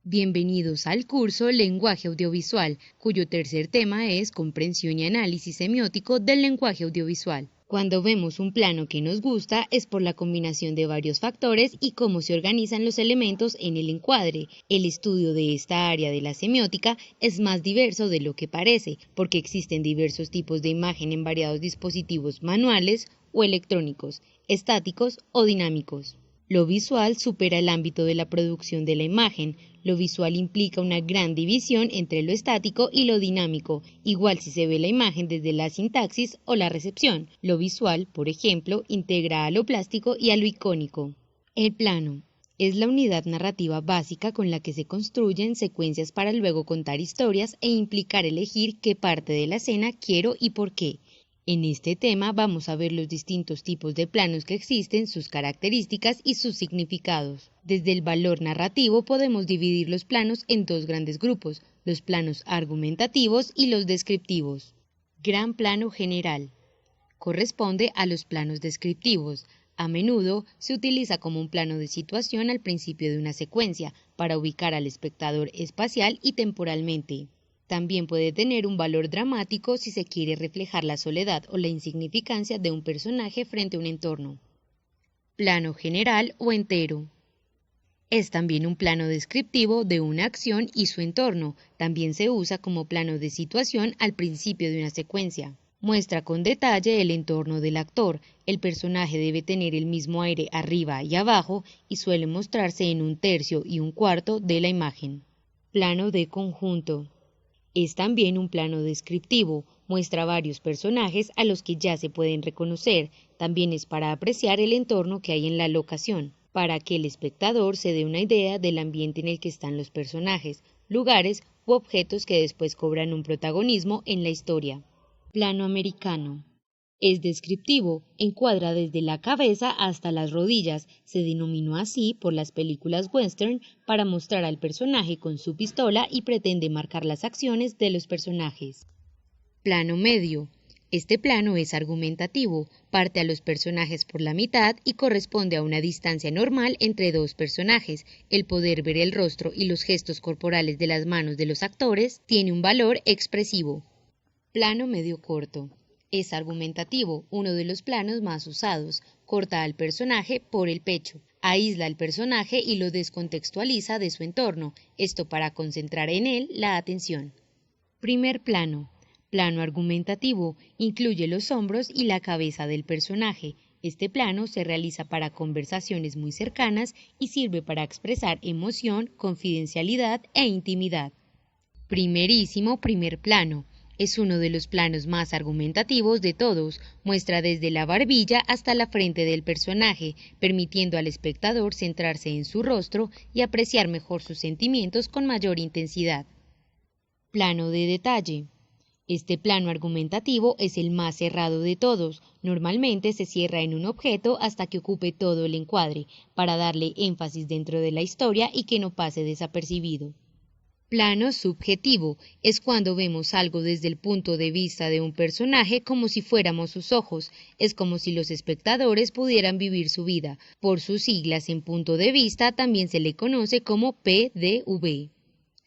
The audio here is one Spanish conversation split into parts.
Bienvenidos al curso Lenguaje Audiovisual, cuyo tercer tema es Comprensión y Análisis Semiótico del Lenguaje Audiovisual. Cuando vemos un plano que nos gusta es por la combinación de varios factores y cómo se organizan los elementos en el encuadre. El estudio de esta área de la semiótica es más diverso de lo que parece, porque existen diversos tipos de imagen en variados dispositivos manuales o electrónicos, estáticos o dinámicos. Lo visual supera el ámbito de la producción de la imagen. Lo visual implica una gran división entre lo estático y lo dinámico, igual si se ve la imagen desde la sintaxis o la recepción. Lo visual, por ejemplo, integra a lo plástico y a lo icónico. El plano es la unidad narrativa básica con la que se construyen secuencias para luego contar historias e implicar elegir qué parte de la escena quiero y por qué. En este tema vamos a ver los distintos tipos de planos que existen, sus características y sus significados. Desde el valor narrativo podemos dividir los planos en dos grandes grupos, los planos argumentativos y los descriptivos. Gran plano general. Corresponde a los planos descriptivos. A menudo se utiliza como un plano de situación al principio de una secuencia, para ubicar al espectador espacial y temporalmente. También puede tener un valor dramático si se quiere reflejar la soledad o la insignificancia de un personaje frente a un entorno. Plano general o entero. Es también un plano descriptivo de una acción y su entorno. También se usa como plano de situación al principio de una secuencia. Muestra con detalle el entorno del actor. El personaje debe tener el mismo aire arriba y abajo y suele mostrarse en un tercio y un cuarto de la imagen. Plano de conjunto. Es también un plano descriptivo, muestra varios personajes a los que ya se pueden reconocer, también es para apreciar el entorno que hay en la locación, para que el espectador se dé una idea del ambiente en el que están los personajes, lugares u objetos que después cobran un protagonismo en la historia. Plano americano. Es descriptivo, encuadra desde la cabeza hasta las rodillas, se denominó así por las películas western para mostrar al personaje con su pistola y pretende marcar las acciones de los personajes. Plano medio. Este plano es argumentativo, parte a los personajes por la mitad y corresponde a una distancia normal entre dos personajes. El poder ver el rostro y los gestos corporales de las manos de los actores tiene un valor expresivo. Plano medio corto. Es argumentativo, uno de los planos más usados, corta al personaje por el pecho, aísla al personaje y lo descontextualiza de su entorno, esto para concentrar en él la atención. Primer plano. Plano argumentativo, incluye los hombros y la cabeza del personaje. Este plano se realiza para conversaciones muy cercanas y sirve para expresar emoción, confidencialidad e intimidad. Primerísimo primer plano. Es uno de los planos más argumentativos de todos, muestra desde la barbilla hasta la frente del personaje, permitiendo al espectador centrarse en su rostro y apreciar mejor sus sentimientos con mayor intensidad. Plano de detalle. Este plano argumentativo es el más cerrado de todos, normalmente se cierra en un objeto hasta que ocupe todo el encuadre, para darle énfasis dentro de la historia y que no pase desapercibido. Plano subjetivo es cuando vemos algo desde el punto de vista de un personaje como si fuéramos sus ojos, es como si los espectadores pudieran vivir su vida. Por sus siglas en punto de vista también se le conoce como PDV.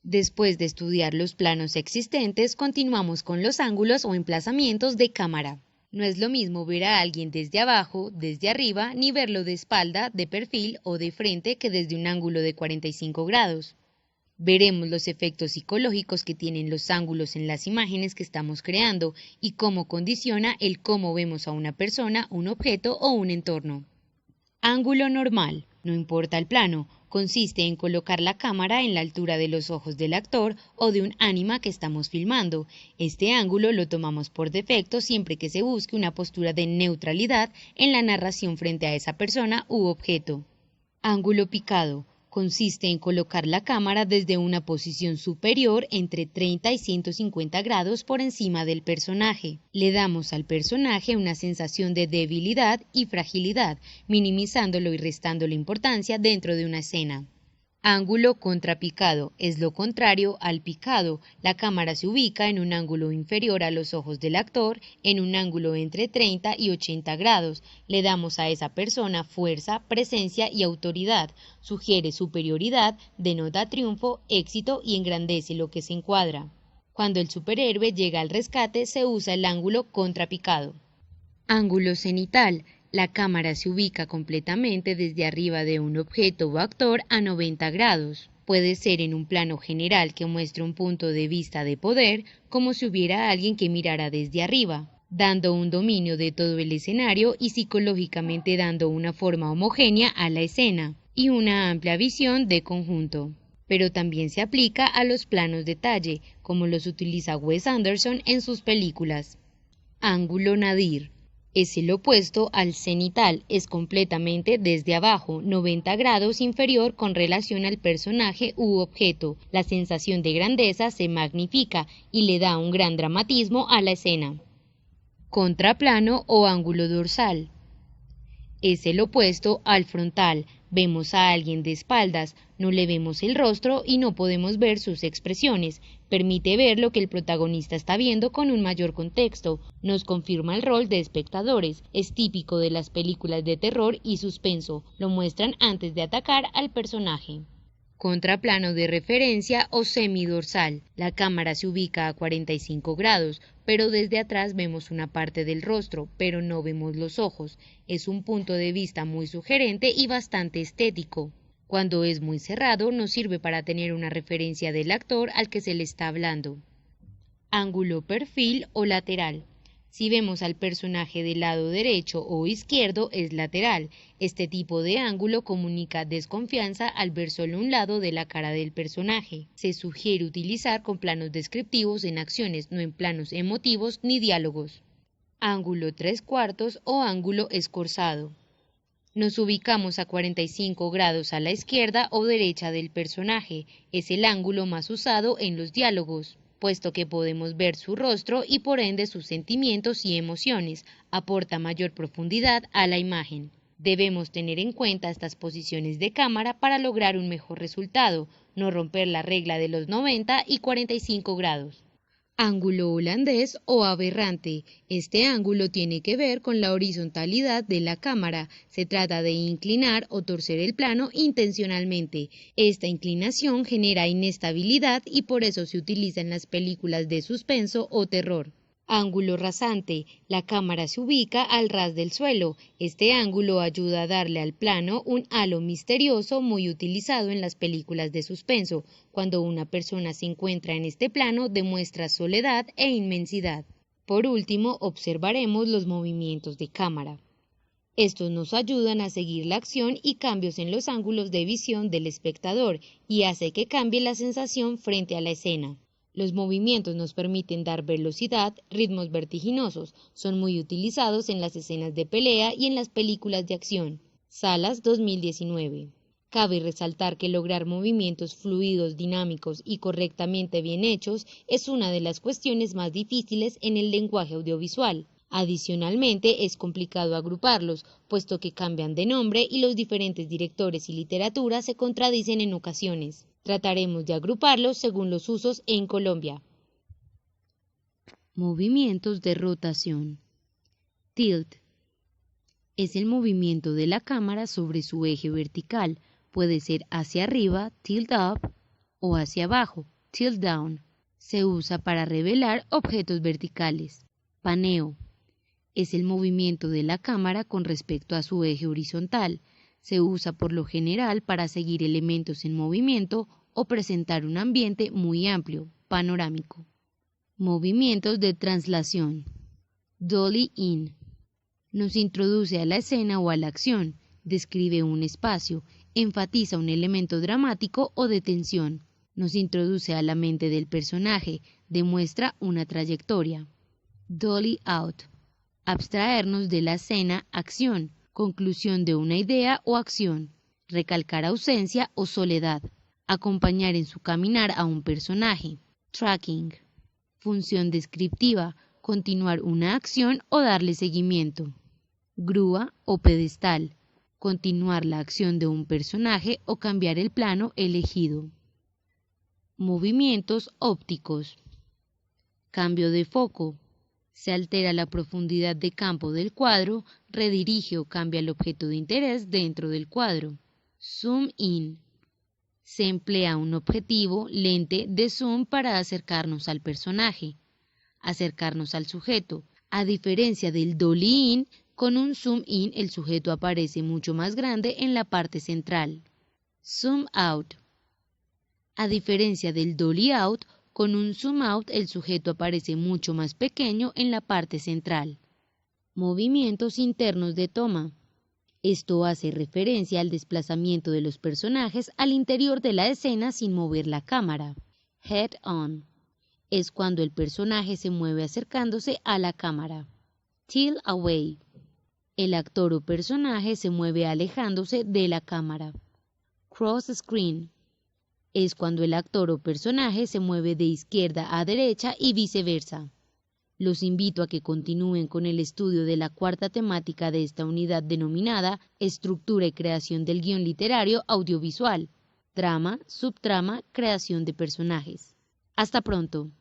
Después de estudiar los planos existentes, continuamos con los ángulos o emplazamientos de cámara. No es lo mismo ver a alguien desde abajo, desde arriba, ni verlo de espalda, de perfil o de frente que desde un ángulo de 45 grados. Veremos los efectos psicológicos que tienen los ángulos en las imágenes que estamos creando y cómo condiciona el cómo vemos a una persona, un objeto o un entorno. Ángulo normal, no importa el plano, consiste en colocar la cámara en la altura de los ojos del actor o de un ánima que estamos filmando. Este ángulo lo tomamos por defecto siempre que se busque una postura de neutralidad en la narración frente a esa persona u objeto. Ángulo picado. Consiste en colocar la cámara desde una posición superior entre 30 y 150 grados por encima del personaje. Le damos al personaje una sensación de debilidad y fragilidad, minimizándolo y restándole importancia dentro de una escena. Ángulo contrapicado es lo contrario al picado. La cámara se ubica en un ángulo inferior a los ojos del actor, en un ángulo entre 30 y 80 grados. Le damos a esa persona fuerza, presencia y autoridad. Sugiere superioridad, denota triunfo, éxito y engrandece lo que se encuadra. Cuando el superhéroe llega al rescate, se usa el ángulo contrapicado. Ángulo cenital. La cámara se ubica completamente desde arriba de un objeto o actor a 90 grados. Puede ser en un plano general que muestre un punto de vista de poder, como si hubiera alguien que mirara desde arriba, dando un dominio de todo el escenario y psicológicamente dando una forma homogénea a la escena y una amplia visión de conjunto. Pero también se aplica a los planos detalle, como los utiliza Wes Anderson en sus películas. Ángulo nadir. Es el opuesto al cenital, es completamente desde abajo, 90 grados inferior con relación al personaje u objeto. La sensación de grandeza se magnifica y le da un gran dramatismo a la escena. Contraplano o ángulo dorsal. Es el opuesto al frontal. Vemos a alguien de espaldas, no le vemos el rostro y no podemos ver sus expresiones. Permite ver lo que el protagonista está viendo con un mayor contexto. Nos confirma el rol de espectadores. Es típico de las películas de terror y suspenso. Lo muestran antes de atacar al personaje. Contraplano de referencia o semidorsal. La cámara se ubica a 45 grados, pero desde atrás vemos una parte del rostro, pero no vemos los ojos. Es un punto de vista muy sugerente y bastante estético. Cuando es muy cerrado, nos sirve para tener una referencia del actor al que se le está hablando. Ángulo perfil o lateral. Si vemos al personaje del lado derecho o izquierdo, es lateral. Este tipo de ángulo comunica desconfianza al ver solo un lado de la cara del personaje. Se sugiere utilizar con planos descriptivos en acciones, no en planos emotivos ni diálogos. Ángulo 3/4 o ángulo escorzado. Nos ubicamos a 45 grados a la izquierda o derecha del personaje. Es el ángulo más usado en los diálogos, puesto que podemos ver su rostro y por ende sus sentimientos y emociones, aporta mayor profundidad a la imagen. Debemos tener en cuenta estas posiciones de cámara para lograr un mejor resultado, no romper la regla de los 90 y 45 grados. Ángulo holandés o aberrante. Este ángulo tiene que ver con la horizontalidad de la cámara. Se trata de inclinar o torcer el plano intencionalmente. Esta inclinación genera inestabilidad y por eso se utiliza en las películas de suspenso o terror. Ángulo rasante. La cámara se ubica al ras del suelo. Este ángulo ayuda a darle al plano un halo misterioso muy utilizado en las películas de suspenso. Cuando una persona se encuentra en este plano, demuestra soledad e inmensidad. Por último, observaremos los movimientos de cámara. Estos nos ayudan a seguir la acción y cambios en los ángulos de visión del espectador y hace que cambie la sensación frente a la escena. Los movimientos nos permiten dar velocidad, ritmos vertiginosos, son muy utilizados en las escenas de pelea y en las películas de acción. Salas 2019. Cabe resaltar que lograr movimientos fluidos, dinámicos y correctamente bien hechos es una de las cuestiones más difíciles en el lenguaje audiovisual. Adicionalmente, es complicado agruparlos, puesto que cambian de nombre y los diferentes directores y literatura se contradicen en ocasiones. Trataremos de agruparlos según los usos en Colombia. Movimientos de rotación. Tilt. Es el movimiento de la cámara sobre su eje vertical. Puede ser hacia arriba, tilt up, o hacia abajo, tilt down. Se usa para revelar objetos verticales. Paneo. Es el movimiento de la cámara con respecto a su eje horizontal. Se usa por lo general para seguir elementos en movimiento o presentar un ambiente muy amplio, panorámico. Movimientos de translación. Dolly in. Nos introduce a la escena o a la acción, describe un espacio, enfatiza un elemento dramático o de tensión, nos introduce a la mente del personaje, demuestra una trayectoria. Dolly out. Abstraernos de la escena, acción, conclusión de una idea o acción, recalcar ausencia o soledad, acompañar en su caminar a un personaje. Tracking. Función descriptiva, continuar una acción o darle seguimiento. Grúa o pedestal. continuar la acción de un personaje o cambiar el plano elegido. Movimientos ópticos. Cambio de foco. Se altera la profundidad de campo del cuadro, redirige o cambia el objeto de interés dentro del cuadro. Zoom in. Se emplea un objetivo, lente de zoom para acercarnos al personaje, acercarnos al sujeto. A diferencia del dolly in, con un zoom in el sujeto aparece mucho más grande en la parte central. Zoom out. A diferencia del dolly out, con un zoom out el sujeto aparece mucho más pequeño en la parte central. Movimientos internos de toma. Esto hace referencia al desplazamiento de los personajes al interior de la escena sin mover la cámara. Head on. Es cuando el personaje se mueve acercándose a la cámara. Tilt away. El actor o personaje se mueve alejándose de la cámara. Cross screen. Es cuando el actor o personaje se mueve de izquierda a derecha y viceversa. Los invito a que continúen con el estudio de la cuarta temática de esta unidad denominada Estructura y creación del guión literario audiovisual, trama, subtrama, creación de personajes. Hasta pronto.